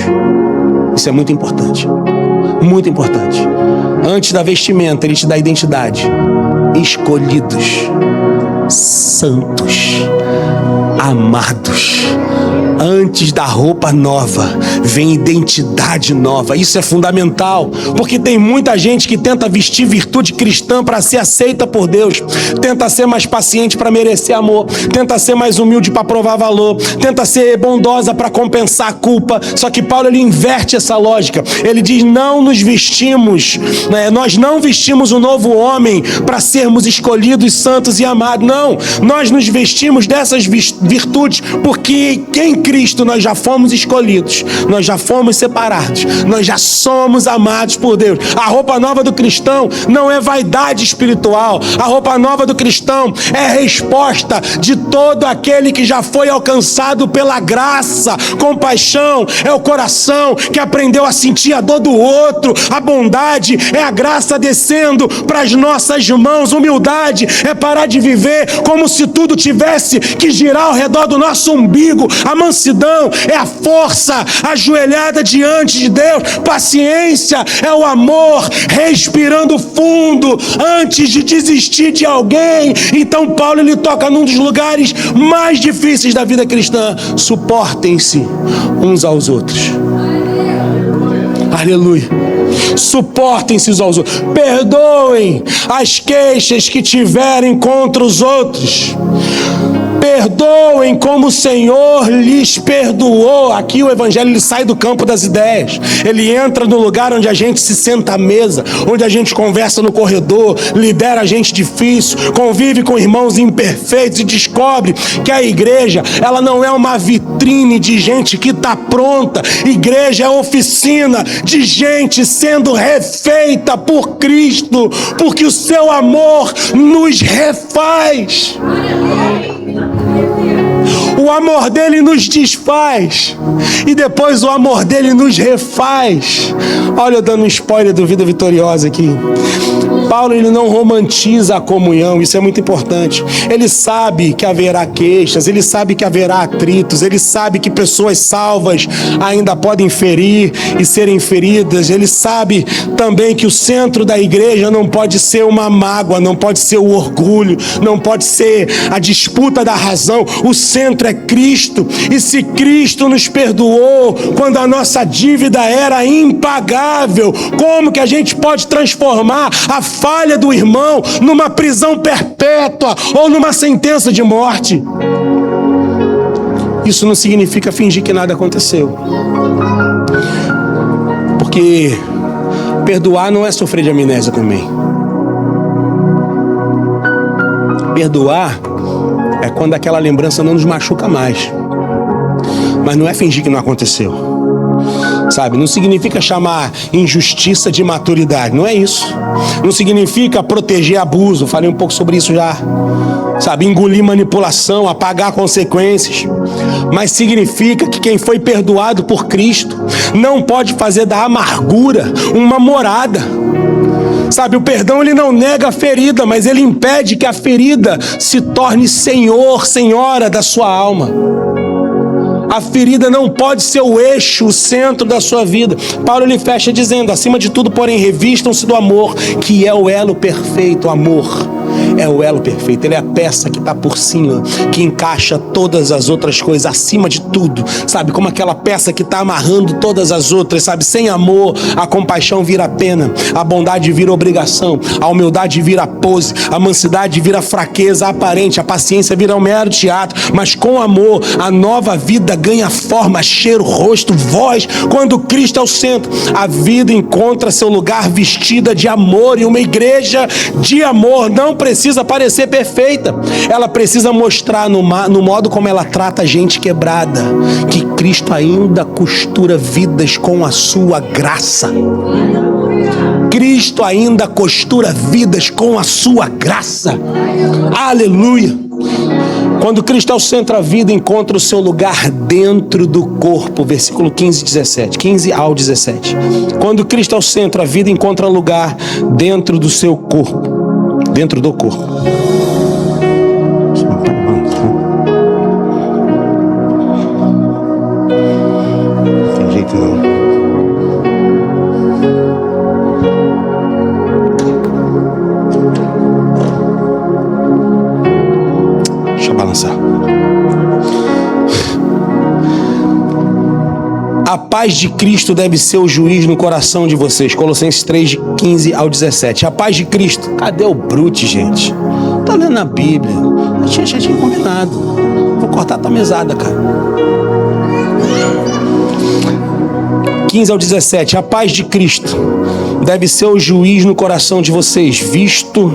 Isso é muito importante. Muito importante. Antes da vestimenta, ele te dá identidade. Escolhidos, santos, amados. Antes da roupa nova, vem identidade nova. Isso é fundamental, porque tem muita gente que tenta vestir virtude cristã para ser aceita por Deus. Tenta ser mais paciente para merecer amor. Tenta ser mais humilde para provar valor. Tenta ser bondosa para compensar a culpa. Só que Paulo ele inverte essa lógica. Ele diz, não nos vestimos, nós não vestimos o novo homem para sermos escolhidos, santos e amados. Não, nós nos vestimos dessas virtudes porque em Cristo nós já fomos escolhidos, nós já fomos separados, nós já somos amados por Deus. A roupa nova do cristão não é vaidade espiritual, a roupa nova do cristão é a resposta de todo aquele que já foi alcançado pela graça. Compaixão é o coração que aprendeu a sentir a dor do outro, a bondade é a graça descendo para as nossas mãos, humildade é parar de viver como se tudo tivesse que girar ao redor do nosso umbigo. A mansidão é a força ajoelhada diante de Deus. Paciência é o amor respirando fundo antes de desistir de alguém. Então Paulo ele toca num dos lugares mais difíceis da vida cristã. Suportem-se uns aos outros. Aleluia. Suportem-se uns aos outros. Perdoem as queixas que tiverem contra os outros. Perdoem como o Senhor lhes perdoou. Aqui o evangelho ele sai do campo das ideias. Ele entra no lugar onde a gente se senta à mesa, onde a gente conversa no corredor, lidera gente difícil, convive com irmãos imperfeitos e descobre que a igreja, ela não é uma vitrine de gente que está pronta. Igreja é oficina de gente sendo refeita por Cristo, porque o seu amor nos refaz. O amor dele nos desfaz e depois o amor dele nos refaz. Olha, eu dando um spoiler do Vida Vitoriosa aqui. Paulo, ele não romantiza a comunhão, isso é muito importante. Ele sabe que haverá queixas, ele sabe que haverá atritos, ele sabe que pessoas salvas ainda podem ferir e serem feridas. Ele sabe também que o centro da igreja não pode ser uma mágoa, não pode ser o orgulho, não pode ser a disputa da razão. O centro é Cristo, e se Cristo nos perdoou quando a nossa dívida era impagável, como que a gente pode transformar a falha do irmão numa prisão perpétua ou numa sentença de morte? Isso não significa fingir que nada aconteceu, porque perdoar não é sofrer de amnésia também. Perdoar é quando aquela lembrança não nos machuca mais, mas não é fingir que não aconteceu, sabe? Não significa chamar injustiça de maturidade, não é isso. Não significa proteger abuso, falei um pouco sobre isso já, sabe? Engolir manipulação, apagar consequências. Mas significa que quem foi perdoado por Cristo não pode fazer da amargura uma morada. Sabe, o perdão ele não nega a ferida, mas ele impede que a ferida se torne senhor, senhora da sua alma. A ferida não pode ser o eixo, o centro da sua vida. Paulo ele fecha dizendo: acima de tudo, porém, revistam-se do amor, que é o elo perfeito. O amor é o elo perfeito, ele é a peça que está por cima, que encaixa todas as outras coisas, acima de tudo, sabe? Como aquela peça que está amarrando todas as outras, sabe? Sem amor, a compaixão vira pena, a bondade vira obrigação, a humildade vira pose, a mansidade vira fraqueza aparente, a paciência vira um mero teatro, mas com amor, a nova vida ganha forma, cheiro, rosto, voz. Quando Cristo é o centro, a vida encontra seu lugar vestida de amor, e uma igreja de amor não precisa parecer perfeita, ela precisa mostrar no modo como ela trata a gente quebrada, que Cristo ainda costura vidas com a sua graça. Cristo ainda costura vidas com a sua graça. Aleluia! Quando Cristo é o centro, a vida encontra o seu lugar dentro do corpo. Versículo 15 ao 17. Quando Cristo é o centro, a vida encontra lugar dentro do seu corpo. Dentro do corpo. Não tem jeito não. Deixa eu balançar. A paz de Cristo deve ser o juiz no coração de vocês. Colossenses 3, 15 ao 17. A paz de Cristo. Cadê o brute, gente? Tá lendo a Bíblia. Já tinha combinado. Vou cortar a tua mesada, cara. 15 ao 17. A paz de Cristo deve ser o juiz no coração de vocês, visto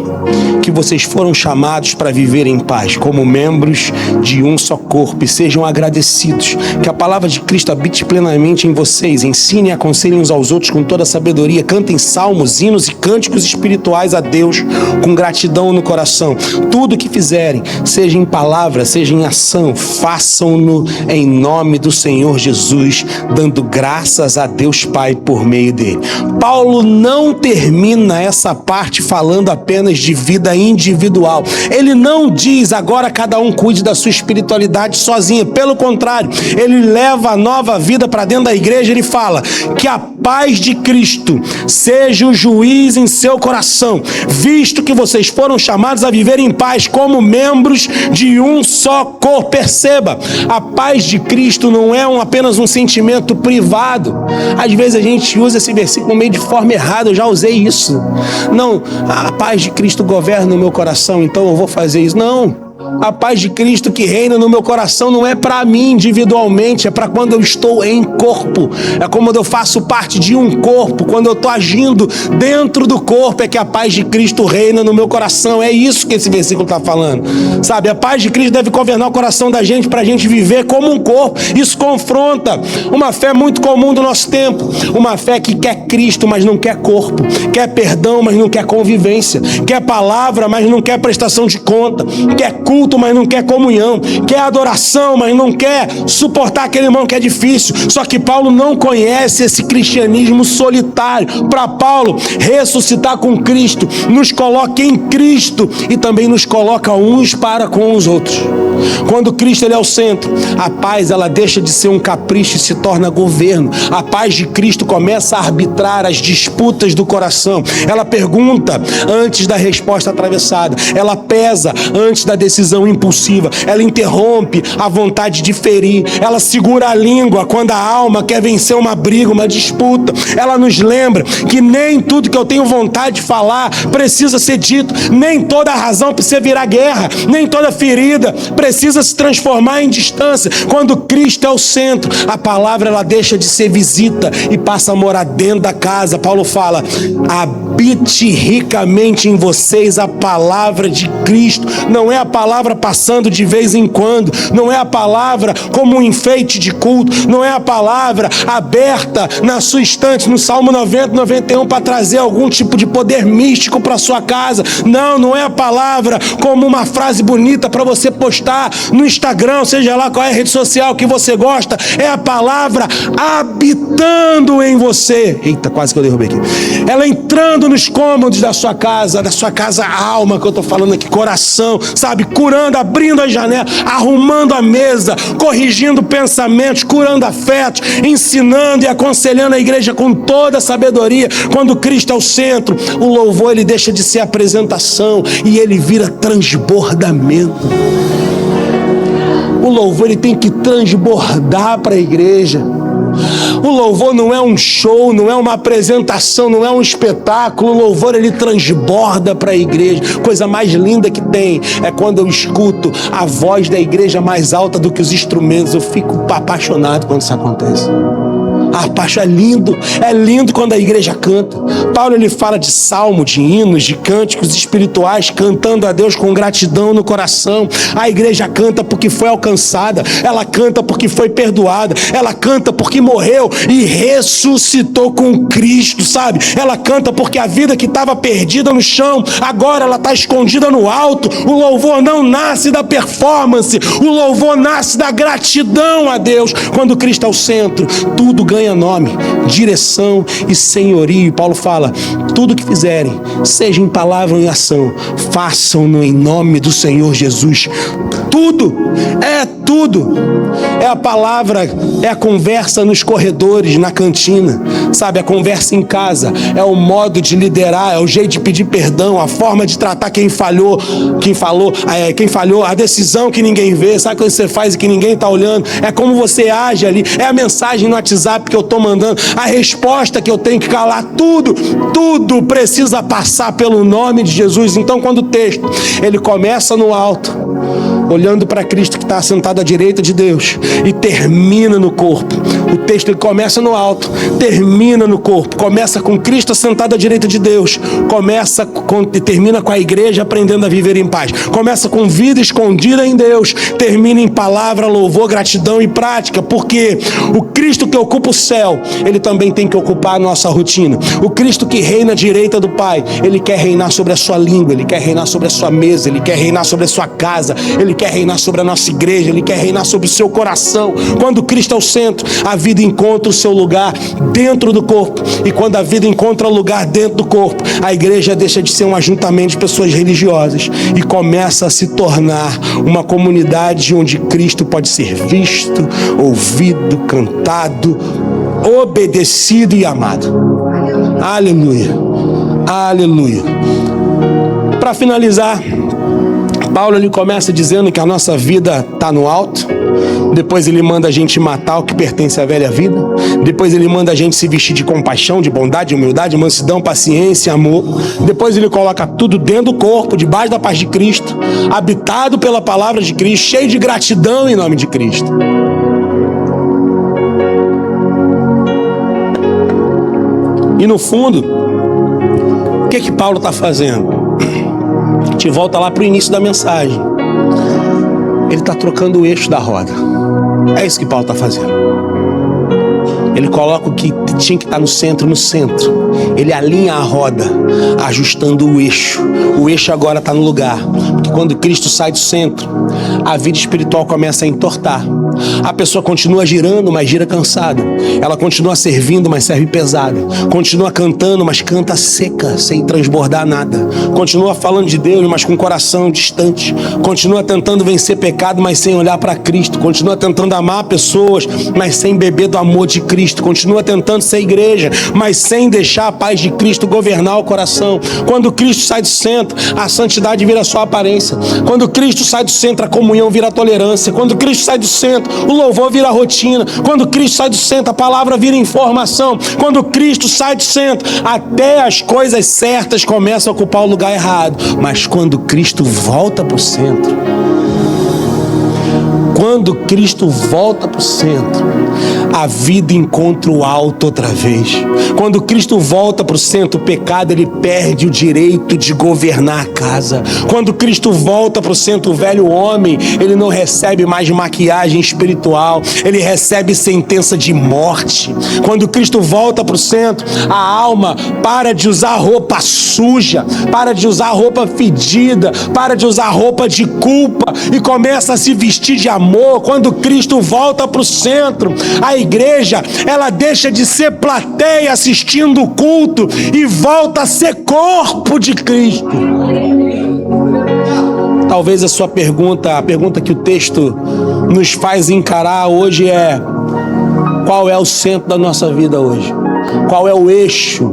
que vocês foram chamados para viver em paz, como membros de um só corpo, e sejam agradecidos. Que a palavra de Cristo habite plenamente em vocês. Ensinem e aconselhem uns aos outros com toda a sabedoria. Cantem salmos, hinos e cânticos espirituais a Deus com gratidão no coração. Tudo que fizerem, seja em palavra, seja em ação, façam-no em nome do Senhor Jesus, dando graças a Deus Pai por meio dele. Paulo não termina essa parte falando apenas de vida individual. Ele não diz agora cada um cuide da sua espiritualidade sozinho. Pelo contrário, ele leva a nova vida para dentro da igreja. Ele fala que a paz de Cristo seja o juiz em seu coração, visto que vocês foram chamados a viver em paz como membros de um só corpo. Perceba, a paz de Cristo não é apenas um sentimento privado. Às vezes a gente usa esse versículo meio de forma errada. Eu já usei isso. Não, a paz de Cristo governa o meu coração, então eu vou fazer isso. Não, A paz de Cristo que reina no meu coração não é para mim individualmente, é para quando eu estou em corpo. É quando eu faço parte de um corpo, quando eu estou agindo dentro do corpo, é que a paz de Cristo reina no meu coração. É isso que esse versículo está falando. Sabe, a paz de Cristo deve governar o coração da gente para a gente viver como um corpo. Isso confronta uma fé muito comum do nosso tempo. Uma fé que quer Cristo, mas não quer corpo. Quer perdão, mas não quer convivência. Quer palavra, mas não quer prestação de conta. Quer culto, mas não quer comunhão. Quer adoração, mas não quer suportar aquele irmão que é difícil. Só que Paulo não conhece esse cristianismo solitário. Para Paulo, ressuscitar com Cristo nos coloca em Cristo e também nos coloca uns para com os outros. Quando Cristo ele é o centro, a paz ela deixa de ser um capricho e se torna governo. A paz de Cristo começa a arbitrar as disputas do coração. Ela pergunta antes da resposta atravessada. Ela pesa antes da decisão impulsiva. Ela interrompe a vontade de ferir. Ela segura a língua quando a alma quer vencer uma briga, uma disputa. Ela nos lembra que nem tudo que eu tenho vontade de falar precisa ser dito. Nem toda razão precisa virar guerra. Nem toda ferida precisa se transformar em distância. Quando Cristo é o centro, a palavra ela deixa de ser visita e passa a morar dentro da casa. Paulo fala: habite ricamente em vocês a palavra de Cristo. Não é a palavra passando de vez em quando, não é a palavra como um enfeite de culto, não é a palavra aberta na sua estante no Salmo 90, 91 para trazer algum tipo de poder místico para sua casa. Não é a palavra como uma frase bonita para você postar no Instagram, seja lá qual é a rede social que você gosta. É a palavra habitando em você. Eita, quase que eu derrubei aqui. Ela entrando nos cômodos da sua casa alma, que eu tô falando aqui, coração, sabe, curando, abrindo a janela, arrumando a mesa, corrigindo pensamentos, curando afetos, ensinando e aconselhando a igreja com toda a sabedoria. Quando Cristo é o centro, o louvor ele deixa de ser apresentação e ele vira transbordamento. O louvor ele tem que transbordar para a igreja. O louvor não é um show, não é uma apresentação, não é um espetáculo. O louvor ele transborda para a igreja. Coisa mais linda que tem é quando eu escuto a voz da igreja mais alta do que os instrumentos. Eu fico apaixonado quando isso acontece. É lindo quando a igreja canta. Paulo ele fala de salmo, de hinos, de cânticos espirituais, cantando a Deus com gratidão no coração. A igreja canta porque foi alcançada, ela canta porque foi perdoada, ela canta porque morreu e ressuscitou com Cristo, sabe? Ela canta porque a vida que estava perdida no chão, agora ela está escondida no alto. O louvor não nasce da performance, o louvor nasce da gratidão a Deus. Quando Cristo é o centro, tudo ganha nome, direção e senhorio. Paulo fala: tudo que fizerem, seja em palavra ou em ação, façam-no em nome do Senhor Jesus. Tudo, é a palavra, é a conversa nos corredores, na cantina, sabe, a conversa em casa, é o modo de liderar, é o jeito de pedir perdão, a forma de tratar quem falhou, a decisão que ninguém vê, sabe quando você faz e que ninguém está olhando, é como você age ali, é a mensagem no WhatsApp que eu estou mandando, a resposta que eu tenho que calar, tudo precisa passar pelo nome de Jesus. Então quando o texto ele começa no alto, olhando para Cristo que está sentado à direita de Deus, e termina no corpo. O texto ele começa no alto, termina no corpo. Começa com Cristo sentado à direita de Deus, e termina com a igreja aprendendo a viver em paz. Começa com vida escondida em Deus, termina em palavra, louvor, gratidão e prática, porque o Cristo que ocupa o céu, ele também tem que ocupar a nossa rotina. O Cristo que reina à direita do Pai, ele quer reinar sobre a sua língua, ele quer reinar sobre a sua mesa, ele quer reinar sobre a sua casa, ele quer reinar sobre a nossa igreja, ele quer reinar sobre o seu coração. Quando Cristo é o centro, a vida encontra o seu lugar dentro do corpo, e quando a vida encontra lugar dentro do corpo, a igreja deixa de ser um ajuntamento de pessoas religiosas e começa a se tornar uma comunidade onde Cristo pode ser visto, ouvido, cantado, obedecido e amado. Aleluia, aleluia. Para finalizar, Paulo ele começa dizendo que a nossa vida está no alto. Depois ele manda a gente matar o que pertence à velha vida. Depois ele manda a gente se vestir de compaixão, de bondade, humildade, mansidão, paciência, amor. Depois ele coloca tudo dentro do corpo, debaixo da paz de Cristo, habitado pela palavra de Cristo, cheio de gratidão em nome de Cristo. E no fundo, o que Paulo está fazendo? A gente volta lá para o início da mensagem. Ele está trocando o eixo da roda. É isso que Paulo está fazendo. Ele coloca o que tinha que estar no centro. Ele alinha a roda, ajustando o eixo. O eixo agora está no lugar. Porque quando Cristo sai do centro, a vida espiritual começa a entortar. A pessoa continua girando, mas gira cansada. Ela continua servindo, mas serve pesada. Continua cantando, mas canta seca, sem transbordar nada. Continua falando de Deus, mas com o coração distante. Continua tentando vencer pecado, mas sem olhar para Cristo. Continua tentando amar pessoas, mas sem beber do amor de Cristo. Continua tentando ser igreja, mas sem deixar a paz de Cristo governar o coração. Quando Cristo sai do centro, a santidade vira só aparência. Quando Cristo sai do centro, a comunhão vira tolerância. Quando Cristo sai do centro, o louvor vira rotina. Quando Cristo sai do centro, a palavra vira informação. Quando Cristo sai do centro, até as coisas certas começam a ocupar o lugar errado. Mas quando Cristo volta para o centro, a vida encontra o alto outra vez. Quando Cristo volta para o centro, o pecado ele perde o direito de governar a casa. Quando Cristo volta para o centro, o velho homem ele não recebe mais maquiagem espiritual, ele recebe sentença de morte. Quando Cristo volta para o centro, a alma para de usar roupa suja, para de usar roupa fedida, para de usar roupa de culpa e começa a se vestir de amor. Quando Cristo volta para o centro, a igreja ela deixa de ser plateia assistindo o culto e volta a ser corpo de Cristo. Talvez a sua pergunta, a pergunta que o texto nos faz encarar hoje é: qual é o centro da nossa vida hoje? Qual é o eixo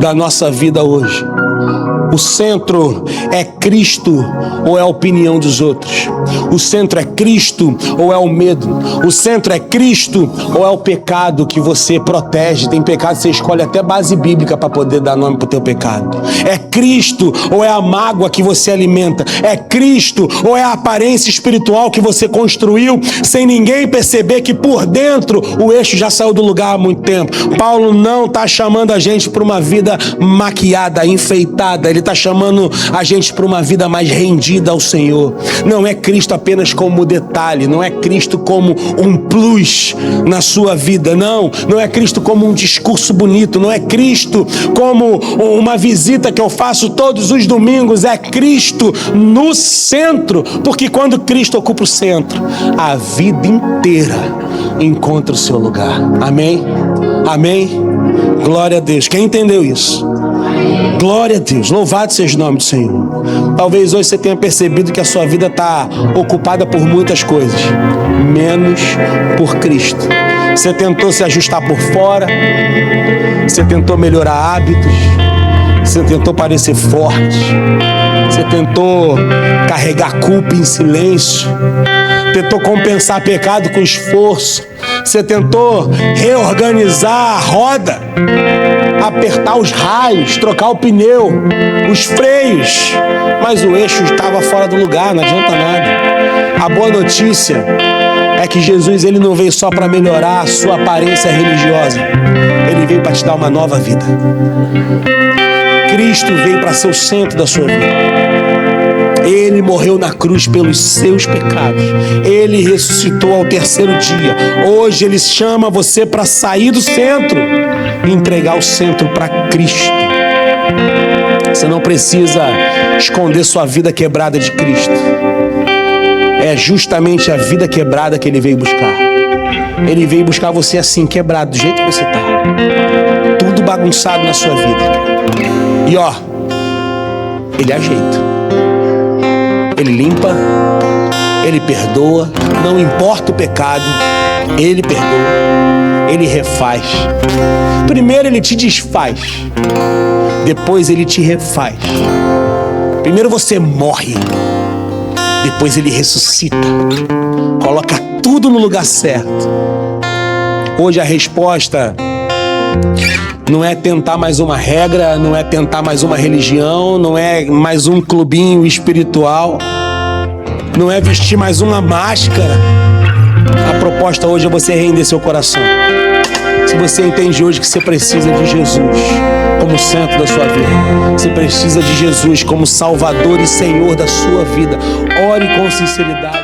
da nossa vida hoje? O centro é Cristo ou é a opinião dos outros? O centro é Cristo ou é o medo? O centro é Cristo ou é o pecado que você protege? Tem pecado que você escolhe até base bíblica para poder dar nome para o teu pecado. É Cristo ou é a mágoa que você alimenta? É Cristo ou é a aparência espiritual que você construiu sem ninguém perceber que por dentro o eixo já saiu do lugar há muito tempo? Paulo não está chamando a gente para uma vida maquiada, enfeitada. Ele está chamando a gente para uma vida mais rendida ao Senhor. Não é Cristo apenas como detalhe, não é Cristo como um plus na sua vida, não é Cristo como um discurso bonito, não é Cristo como uma visita que eu faço todos os domingos, é Cristo no centro, porque quando Cristo ocupa o centro, a vida inteira encontra o seu lugar. Amém? Amém? Glória a Deus. Quem entendeu isso? Glória a Deus, louvado seja o nome do Senhor. Talvez hoje você tenha percebido que a sua vida está ocupada por muitas coisas, menos por Cristo. Você tentou se ajustar por fora, você tentou melhorar hábitos, você tentou parecer forte, você tentou carregar culpa em silêncio, tentou compensar pecado com esforço, você tentou reorganizar a roda, apertar os raios, trocar o pneu, os freios, mas o eixo estava fora do lugar, não adianta nada. A boa notícia é que Jesus ele não veio só para melhorar a sua aparência religiosa, ele veio para te dar uma nova vida. Cristo veio para ser o centro da sua vida. Ele morreu na cruz pelos seus pecados. Ele ressuscitou ao terceiro dia. Hoje ele chama você para sair do centro e entregar o centro para Cristo. Você não precisa esconder sua vida quebrada de Cristo. É justamente a vida quebrada que ele veio buscar. Ele veio buscar você assim, quebrado, do jeito que você está. Tudo bagunçado na sua vida. E ó, ele ajeita. Ele limpa, ele perdoa, não importa o pecado, ele perdoa, ele refaz. Primeiro ele te desfaz, depois ele te refaz. Primeiro você morre, depois ele ressuscita, coloca tudo no lugar certo. Hoje a resposta não é tentar mais uma regra, não é tentar mais uma religião, não é mais um clubinho espiritual, não é vestir mais uma máscara. A proposta hoje é você render seu coração. Se você entende hoje que você precisa de Jesus como centro da sua vida, você precisa de Jesus como Salvador e Senhor da sua vida, ore com sinceridade.